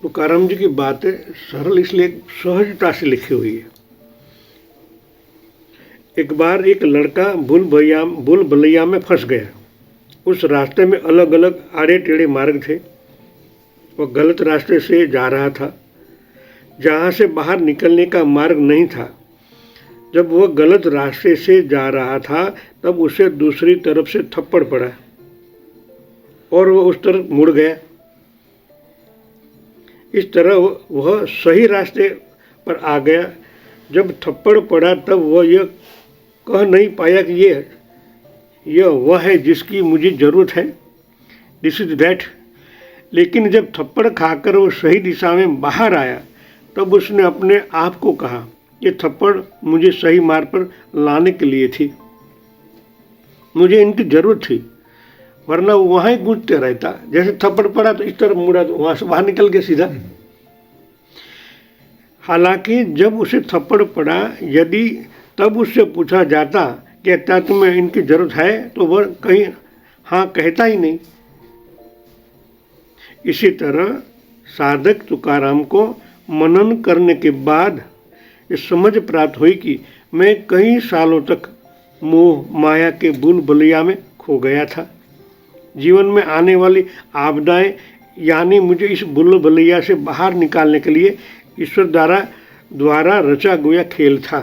तुकाराम जी की बातें सरल इसलिए सहजता से लिखी हुई है। एक बार एक लड़का भूल भुलैया में फंस गया। उस रास्ते में अलग अलग आड़े टेढ़े मार्ग थे। वह गलत रास्ते से जा रहा था, जहाँ से बाहर निकलने का मार्ग नहीं था। जब वह गलत रास्ते से जा रहा था तब उसे दूसरी तरफ से थप्पड़ पड़ा और वह उस तरफ मुड़ गया। इस तरह वह सही रास्ते पर आ गया। जब थप्पड़ पड़ा तब वह यह कह नहीं पाया कि यह वह है जिसकी मुझे ज़रूरत है, दिस इज दैट। लेकिन जब थप्पड़ खाकर वो सही दिशा में बाहर आया तब उसने अपने आप को कहा, ये थप्पड़ मुझे सही मार्ग पर लाने के लिए थी, मुझे इनकी ज़रूरत थी, वरना वो वहाँ ही गूंजते रहता। जैसे थप्पड़ पड़ा तो इस तरफ मुड़ा तो वहाँ से बाहर निकल गया सीधा। हालांकि जब उसे थप्पड़ पड़ा, यदि तब उससे पूछा जाता कि क्या तुम्हें इनकी ज़रूरत है, तो वह कहीं हाँ कहता ही नहीं। इसी तरह साधक तुकाराम को मनन करने के बाद ये समझ प्राप्त हुई कि मैं कई सालों तक मोह माया के भूल भुलैया में खो गया था। जीवन में आने वाली आपदाएं यानी मुझे इस भूल भुलैया से बाहर निकालने के लिए ईश्वर द्वारा रचा गया खेल था।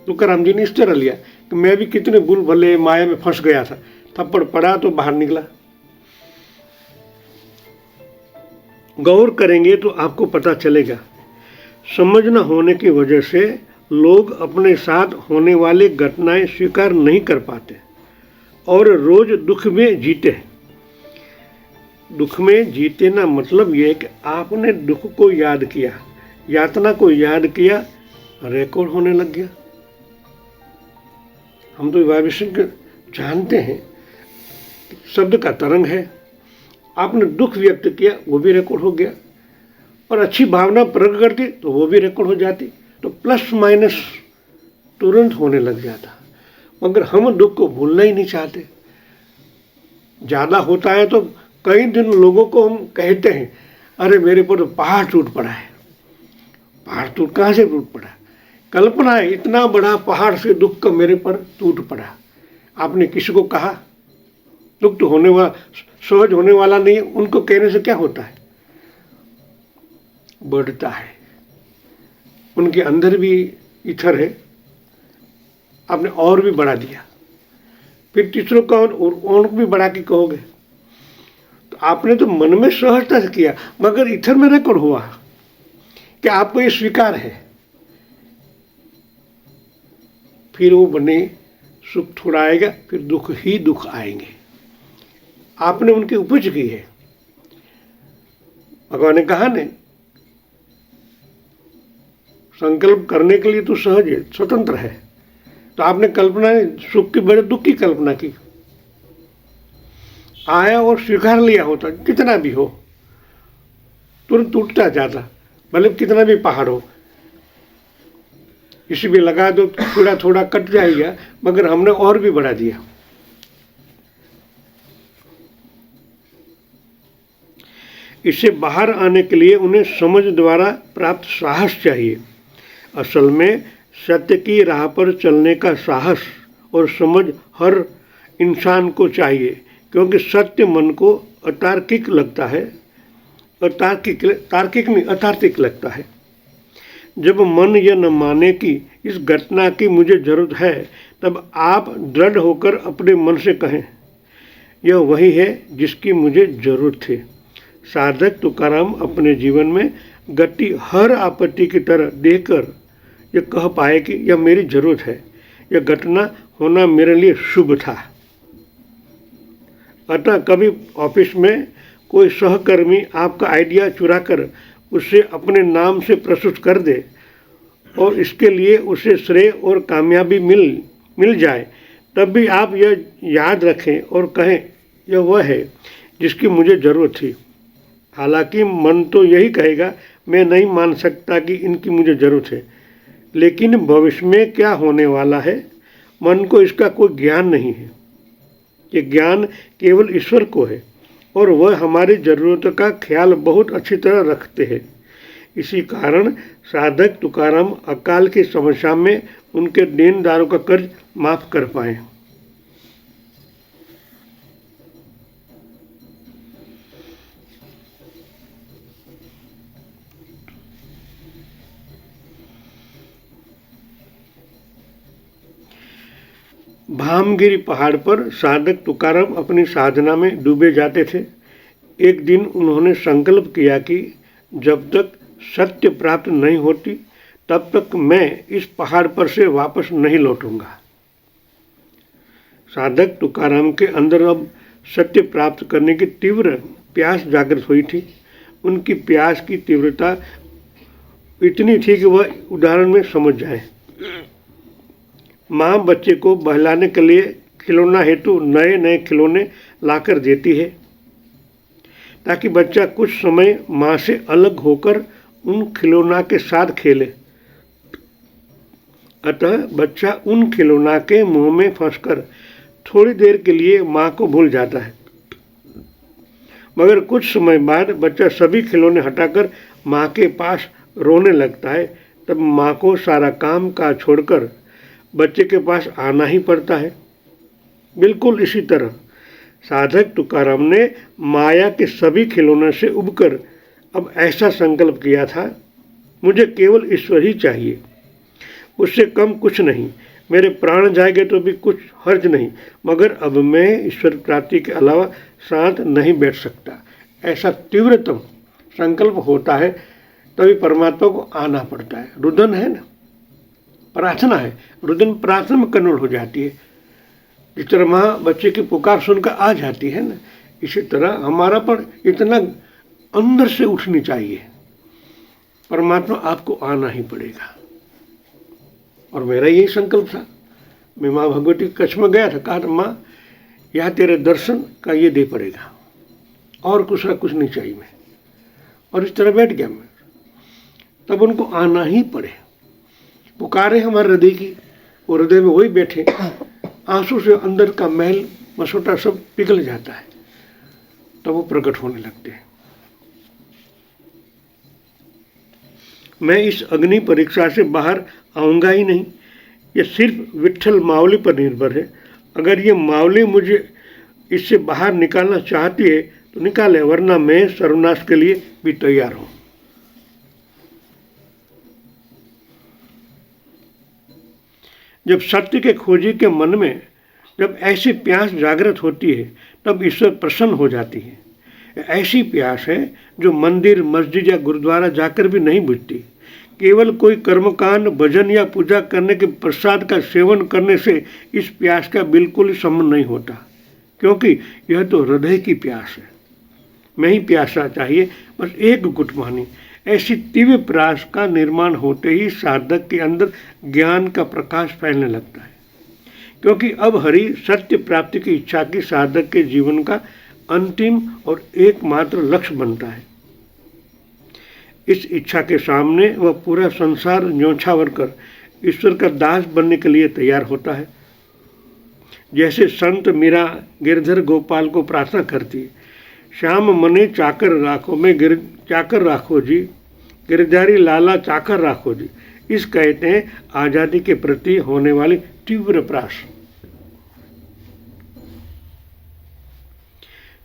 तुकाराम जी ने इस तरह लिया कि मैं भी कितने भूल भुलैया माया में फंस गया था, थप्पड़ पड़ा तो बाहर निकला। गौर करेंगे तो आपको पता चलेगा, समझ न होने की वजह से लोग अपने साथ होने वाली घटनाएं स्वीकार नहीं कर पाते और रोज दुख में जीते। दुख में जीते ना मतलब ये कि आपने दुख को याद किया, यातना को याद किया, रिकॉर्ड होने लग गया। हम तो वाइब्रेशन जानते हैं, शब्द का तरंग है। आपने दुख व्यक्त किया, वो भी रिकॉर्ड हो गया, और अच्छी भावना प्रकट करती तो वो भी रिकॉर्ड हो जाती। तो प्लस माइनस तुरंत होने लग जाता। मगर हम दुख को भूलना ही नहीं चाहते। ज़्यादा होता है तो कई दिन लोगों को हम कहते हैं, अरे मेरे पर तो पहाड़ टूट पड़ा है। पहाड़ कहाँ से टूट पड़ा? कल्पना है, इतना बड़ा पहाड़ से दुख का मेरे पर टूट पड़ा। आपने किसी को कहा? दुख तो होने वाला, सहज होने वाला नहीं, उनको कहने से क्या होता है? बढ़ता है। उनके अंदर भी इथर है, आपने और भी बढ़ा दिया। फिर तीसरों का और भी बढ़ा के कहोगे। तो आपने तो मन में सहजता से किया, मगर इथर में रिकॉर्ड हुआ कि आपको ये स्वीकार है। फिर वो बने सुख थोड़ा आएगा, फिर दुख ही दुख आएंगे। आपने उनकी उपज की है। भगवान ने कहा ने, संकल्प करने के लिए तो सहज है, स्वतंत्र है। तो आपने कल्पना सुख की बड़े दुख की कल्पना की, आया और स्वीकार लिया होता, कितना भी हो तुरंत टूटता जाता, भले कितना भी पहाड़ हो। इसी भी लगा दो थोड़ा थोड़ा कट जाएगा, मगर हमने और भी बढ़ा दिया। इससे बाहर आने के लिए उन्हें समझ द्वारा प्राप्त साहस चाहिए। असल में सत्य की राह पर चलने का साहस और समझ हर इंसान को चाहिए, क्योंकि सत्य मन को अतार्किक लगता है, तार्किक नहीं अतार्किक लगता है। जब मन यह न माने कि इस घटना की मुझे जरूरत है, तब आप दृढ़ होकर अपने मन से कहें, यह वही है जिसकी मुझे जरूरत थी। साधक तुकाराम अपने जीवन में घटी हर आपत्ति की तरह देखकर यह कह पाए कि यह मेरी जरूरत है, यह घटना होना मेरे लिए शुभ था। अतः कभी ऑफिस में कोई सहकर्मी आपका आइडिया चुराकर उसे अपने नाम से प्रस्तुत कर दे और इसके लिए उसे श्रेय और कामयाबी मिल जाए, तब भी आप यह याद रखें और कहें, यह वह है जिसकी मुझे ज़रूरत थी। हालांकि मन तो यही कहेगा, मैं नहीं मान सकता कि इनकी मुझे ज़रूरत है, लेकिन भविष्य में क्या होने वाला है, मन को इसका कोई ज्ञान नहीं है। ये ज्ञान केवल ईश्वर को है। और वह हमारी ज़रूरतों का ख्याल बहुत अच्छी तरह रखते हैं। इसी कारण साधक तुकाराम अकाल की समस्या में उनके देनदारों का कर्ज माफ कर पाए। भामगिरी पहाड़ पर साधक तुकाराम अपनी साधना में डूबे जाते थे। एक दिन उन्होंने संकल्प किया कि जब तक सत्य प्राप्त नहीं होती तब तक मैं इस पहाड़ पर से वापस नहीं लौटूंगा। साधक तुकाराम के अंदर अब सत्य प्राप्त करने की तीव्र प्यास जागृत हुई थी। उनकी प्यास की तीव्रता इतनी थी कि वह उदाहरण में समझ जाए। माँ बच्चे को बहलाने के लिए खिलौना हेतु नए नए खिलौने लाकर देती है ताकि बच्चा कुछ समय माँ से अलग होकर उन खिलौना के साथ खेले। अतः बच्चा उन खिलौना के मुंह में फंसकर थोड़ी देर के लिए माँ को भूल जाता है, मगर कुछ समय बाद बच्चा सभी खिलौने हटाकर माँ के पास रोने लगता है। तब माँ को सारा काम काज छोड़कर बच्चे के पास आना ही पड़ता है। बिल्कुल इसी तरह साधक तुकाराम ने माया के सभी खिलौनों से उबकर अब ऐसा संकल्प किया था, मुझे केवल ईश्वर ही चाहिए, उससे कम कुछ नहीं। मेरे प्राण जाएंगे तो भी कुछ हर्ज नहीं, मगर अब मैं ईश्वर प्राप्ति के अलावा शांत नहीं बैठ सकता। ऐसा तीव्रतम संकल्प होता है तभी परमात्मा को आना पड़ता है। रुदन है ना, प्रार्थना है, रुदन प्रार्थना में कन्वर्ट हो जाती है। जिस तरह माँ बच्चे की पुकार सुनकर आ जाती है ना, इसी तरह हमारा पर इतना अंदर से उठनी चाहिए, परमात्मा आपको आना ही पड़ेगा। और मेरा यही संकल्प था। मैं माँ भगवती के कच्छ में गया था, कहा था माँ यहाँ तेरे दर्शन का ये दे पड़ेगा और कुछ ना कुछ नहीं चाहिए मैं। और इस तरह बैठ गया मैं। तब उनको आना ही पड़े, पुकारे हमारे हृदय की, वो हृदय में वही बैठे, आंसू से अंदर का मैल मसोटा सब पिघल जाता है, तब वो प्रकट होने लगते हैं। मैं इस अग्नि परीक्षा से बाहर आऊँगा ही नहीं। ये सिर्फ विट्ठल मावली पर निर्भर है। अगर ये मावली मुझे इससे बाहर निकालना चाहती है तो निकाले, वरना मैं सर्वनाश के लिए भी तैयार हूँ। जब सत्य के खोजी के मन में जब ऐसी प्यास जागृत होती है तब ईश्वर प्रसन्न हो जाती है। ऐसी प्यास है जो मंदिर, मस्जिद या गुरुद्वारा जाकर भी नहीं बुझती। केवल कोई कर्मकांड, भजन या पूजा करने के प्रसाद का सेवन करने से इस प्यास का बिल्कुल ही संबंध नहीं होता, क्योंकि यह तो हृदय की प्यास है। मैं ही प्यासा चाहिए, बस एक घुट पानी। ऐसी तीव्र प्यास का निर्माण होते ही साधक के अंदर ज्ञान का प्रकाश फैलने लगता है, क्योंकि अब हरि सत्य प्राप्ति की इच्छा की साधक के जीवन का अंतिम और एकमात्र लक्ष्य बनता है। इस इच्छा के सामने वह पूरा संसार न्योछावर कर ईश्वर का दास बनने के लिए तैयार होता है। जैसे संत मीरा गिरधर गोपाल को प्रार्थना करती है, श्याम मने चाकर राखो, मैं चाकर राखो जी, गिरधारी लाला चाकर राखो जी। इस कहते हैं आज़ादी के प्रति होने वाली तीव्र प्यास।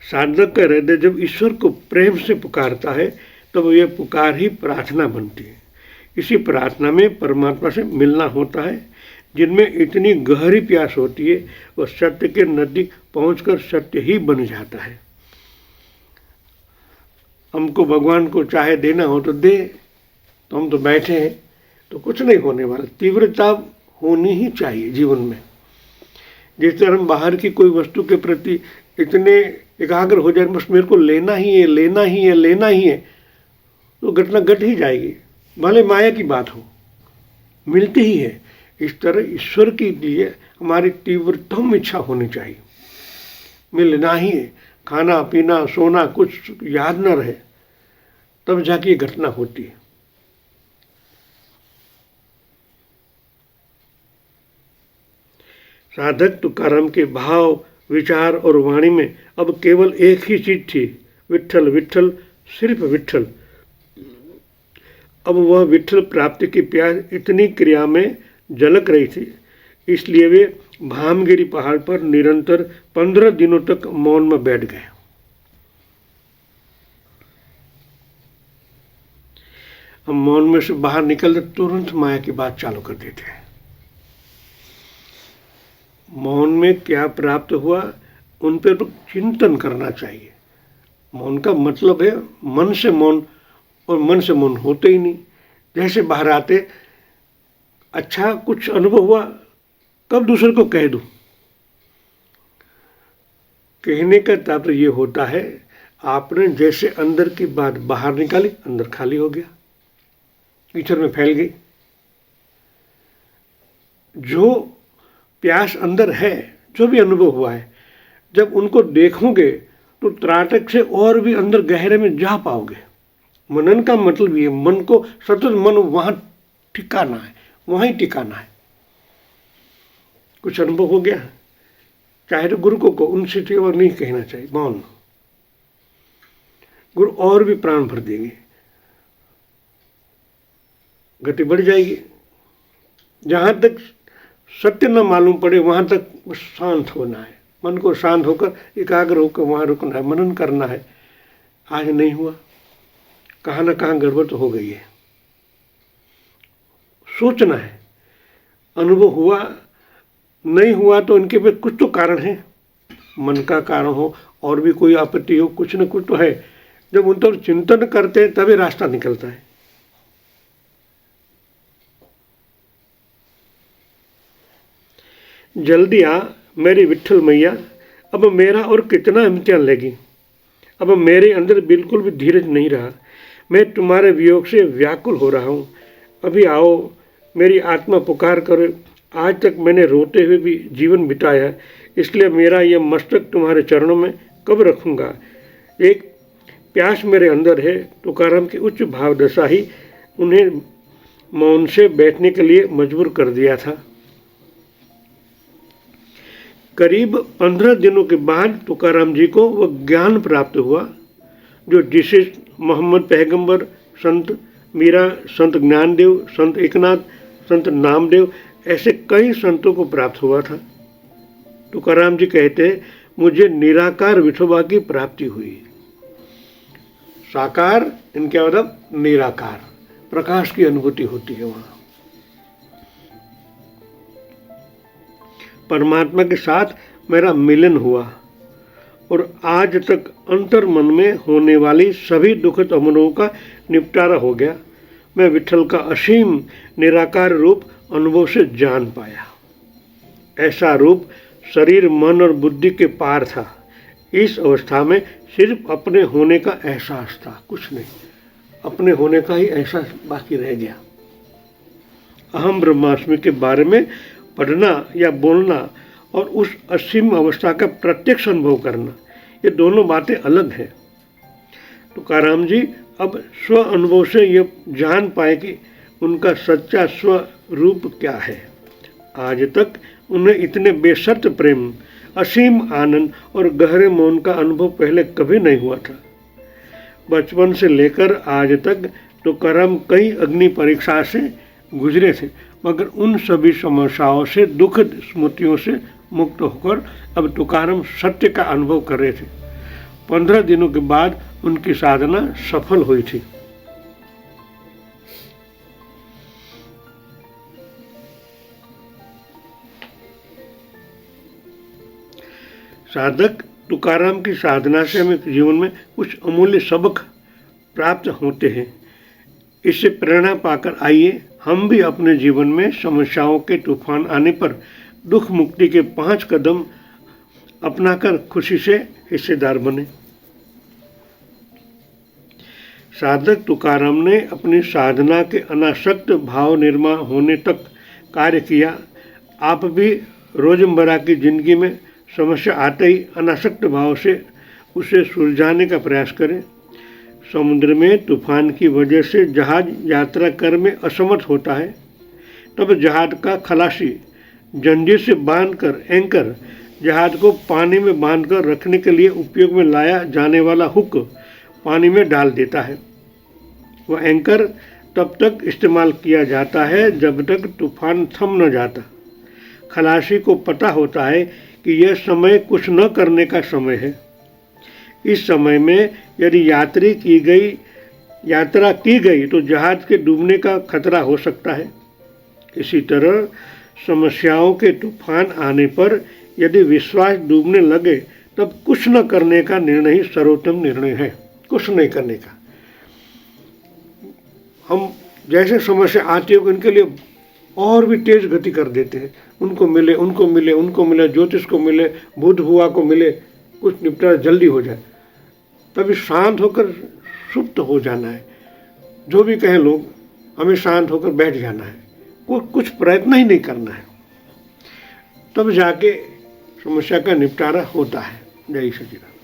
साधक का हृदय जब ईश्वर को प्रेम से पुकारता है तब तो यह पुकार ही प्रार्थना बनती है। इसी प्रार्थना में परमात्मा से मिलना होता है। जिनमें इतनी गहरी प्यास होती है वह सत्य के नजदीक पहुंचकर सत्य ही बन जाता है। हमको भगवान को चाहे देना हो तो दे, तो हम तो बैठे हैं, तो कुछ नहीं होने वाला। तीव्रता होनी ही चाहिए जीवन में। जिस तरह हम बाहर की कोई वस्तु के प्रति इतने एकाग्र हो जाए, बस मेरे को लेना ही है, लेना ही है, लेना ही है, तो घटना घट ही जाएगी, भले माया की बात हो, मिलती ही है। इस तरह ईश्वर के लिए हमारी तीव्रतम इच्छा होनी चाहिए। मिलना ही है, खाना पीना सोना कुछ याद न रहे, तब जाके ये घटना होती है। साधक तुकाराम के भाव विचार और वाणी में अब केवल एक ही चीज थी, विट्ठल विट्ठल, सिर्फ विट्ठल। अब वह विट्ठल प्राप्ति की प्यास इतनी क्रिया में झलक रही थी, इसलिए वे भामगिरी पहाड़ पर निरंतर 15 दिनों तक मौन में बैठ गए। हम मौन में से बाहर निकलते तुरंत माया की बात चालू कर देते हैं। मौन में क्या प्राप्त हुआ उन पर चिंतन करना चाहिए। मौन का मतलब है मन से मौन, और मन से मौन होते ही नहीं। जैसे बाहर आते अच्छा कुछ अनुभव हुआ, कब दूसरे को कह दूं। कहने का तात्पर्य ये होता है आपने जैसे अंदर की बात बाहर निकाली, अंदर खाली हो गया, कीचड़ में फैल गई। जो प्यास अंदर है, जो भी अनुभव हुआ है, जब उनको देखोगे तो त्राटक से और भी अंदर गहरे में जा पाओगे। मनन का मतलब ये मन को सतत मन वहां ठिकाना है, वहीं टिकाना है। कुछ अनुभव हो गया, चाहे तो गुरु को उन स्थितियों और नहीं कहना चाहिए, मौन। गुरु और भी प्राण भर देंगे, गति बढ़ जाएगी। जहां तक सत्य न मालूम पड़े वहां तक शांत होना है, मन को शांत होकर एकाग्र होकर वहां रुकना है, मनन करना है। आज नहीं हुआ, कहाँ ना कहाँ गड़बड़ तो हो गई है। सोचना है, अनुभव हुआ नहीं हुआ तो इनके पे कुछ तो कारण है, मन का कारण हो और भी कोई आपत्ति हो, कुछ न कुछ तो है। जब उन पर चिंतन करते हैं तभी रास्ता निकलता है। जल्दी आ मेरी विट्ठल मैया, अब मेरा और कितना इम्तिहान लेगी। अब मेरे अंदर बिल्कुल भी धीरज नहीं रहा, मैं तुम्हारे वियोग से व्याकुल हो रहा हूँ। अभी आओ, मेरी आत्मा पुकार कर। आज तक मैंने रोते हुए भी जीवन बिताया, इसलिए मेरा यह मस्तक तुम्हारे चरणों में कब रखूँगा। एक प्यास मेरे अंदर है। तुकाराम की उच्च भाव दशा ही उन्हें मौन से बैठने के लिए मजबूर कर दिया था। करीब 15 दिनों के बाद तुकाराम जी को वह ज्ञान प्राप्त हुआ जो जिसे मोहम्मद पैगंबर, संत मीरा, संत ज्ञानदेव, संत एकनाथ, संत नामदेव ऐसे कई संतों को प्राप्त हुआ था। तुकाराम जी कहते हैं, मुझे निराकार विठोबा की प्राप्ति हुई। साकार इनके मतलब निराकार, प्रकाश की अनुभूति होती है। वहाँ परमात्मा के साथ मेरा मिलन हुआ और आज तक अंतर मन में होने वाली सभी दुखद अनुभवों का निपटारा हो गया। मैं विट्ठल का असीम निराकार रूप अनुभव से जान पाया। ऐसा रूप शरीर, मन और बुद्धि के पार था। इस अवस्था में सिर्फ अपने होने का एहसास था, कुछ नहीं। अपने होने का ही एहसास बाकी रह गया। अहम ब्रह्मास्मि के बारे में पढ़ना या बोलना और उस असीम अवस्था का प्रत्यक्ष अनुभव करना, ये दोनों बातें अलग हैं। तुकाराम जी अब स्व अनुभव से ये जान पाए कि उनका सच्चा स्व रूप क्या है। आज तक उन्हें इतने बेशर्त प्रेम, असीम आनंद और गहरे मौन का अनुभव पहले कभी नहीं हुआ था। बचपन से लेकर आज तक तुकाराम कई अग्नि परीक्षा से गुजरे थे, मगर उन सभी समस्याओं से, दुखद स्मृतियों से मुक्त होकर अब तुकाराम सत्य का अनुभव कर रहे थे। 15 दिनों के बाद उनकी साधना सफल हुई थी। साधक तुकाराम की साधना से हमें जीवन में कुछ अमूल्य सबक प्राप्त होते हैं। इससे प्रेरणा पाकर आइए हम भी अपने जीवन में समस्याओं के तूफान आने पर दुख मुक्ति के 5 कदम अपनाकर खुशी से हिस्सेदार बने। साधक तुकाराम ने अपनी साधना के अनासक्त भाव निर्माण होने तक कार्य किया। आप भी रोजमर्रा की जिंदगी में समस्या आते ही अनासक्त भाव से उसे सुलझाने का प्रयास करें। समुद्र में तूफान की वजह से जहाज यात्रा कर में असमर्थ होता है, तब जहाज का खलासी जंजीर से बांधकर एंकर जहाज को पानी में बांधकर रखने के लिए उपयोग में लाया जाने वाला हुक पानी में डाल देता है। वह एंकर तब तक इस्तेमाल किया जाता है जब तक तूफान थम न जाता। खलासी को पता होता है कि यह समय कुछ न करने का समय है। इस समय में यदि यात्रा की गई तो जहाज के डूबने का खतरा हो सकता है। इसी तरह समस्याओं के तूफान आने पर यदि विश्वास डूबने लगे तब कुछ न करने का निर्णय ही सर्वोत्तम निर्णय है। कुछ नहीं करने का। हम जैसे समस्या आती है उनके लिए और भी तेज गति कर देते हैं। उनको मिले, ज्योतिष को मिले, बुध भुआ को मिले, कुछ निपटारा जल्दी हो जाए। तभी शांत होकर सुप्त हो जाना है। जो भी कहें लोग, हमें शांत होकर बैठ जाना है, कुछ प्रयत्न ही नहीं करना है, तब जाके समस्या का निपटारा होता है। जय सच्चिदानंद।